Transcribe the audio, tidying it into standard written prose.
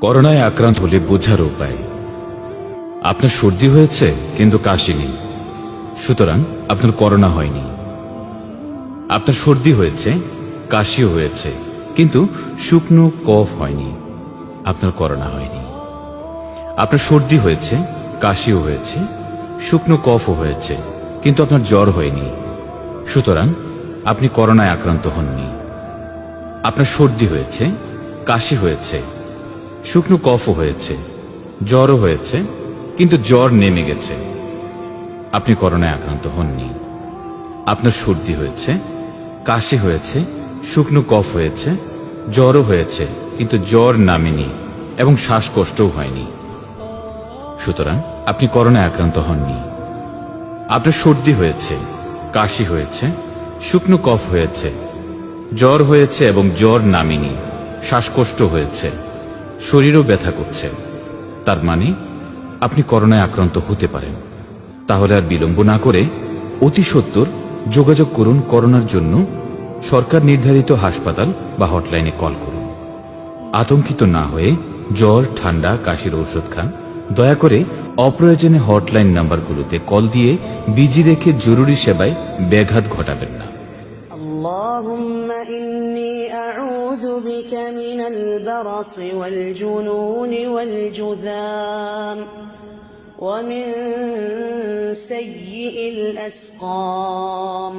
করোনায় আক্রান্ত হলে বোঝার উপায়। আপনার সর্দি হয়েছে কিন্তু কাশি নেই, সুতরাং আপনার করোনা হয়নি। আপনার সর্দি হয়েছে, কাশিও হয়েছে, কিন্তু শুকনো কফ হয়নি, আপনার করোনা হয়নি। আপনার সর্দি হয়েছে, কাশিও হয়েছে, শুকনো কফও হয়েছে, কিন্তু আপনার জ্বর হয়নি, সুতরাং আপনি করোনায় আক্রান্ত হননি। আপনার সর্দি হয়েছে, কাশি হয়েছে, শুকনো কফও হয়েছে, জ্বরও হয়েছে, কিন্তু জ্বর নেমে গেছে, আপনি করোনায় আক্রান্ত হননি। আপনার সর্দি হয়েছে, কাশি হয়েছে, শুকনো কফ হয়েছে, জ্বরও হয়েছে, কিন্তু জ্বর নামেনি এবং শ্বাসকষ্টও হয়নি, সুতরাং আপনি করোনায় আক্রান্ত হননি। আপনার সর্দি হয়েছে, কাশি হয়েছে, শুকনো কফ হয়েছে, জ্বর হয়েছে এবং জ্বর নামেনি, শ্বাসকষ্ট হয়েছে, শরীরও ব্যথা করছে, তার মানে আপনি করোনায় আক্রান্ত হতে পারেন। তাহলে আর বিলম্ব না করে অতি সত্বর যোগাযোগ করুন। করোনার জন্য সরকার নির্ধারিত হাসপাতাল বা হটলাইনে কল করুন। আতঙ্কিত না হয়ে জ্বর, ঠান্ডা, কাশির ঔষধ খান। দয়া করে অপ্রয়োজনে হটলাইন নাম্বারগুলোতে কল দিয়ে বিজি রেখে জরুরি সেবায় ব্যাঘাত ঘটাবেন না। اللهم إني أعوذ بك من البرص والجنون والجذام ومن سيء الأسقام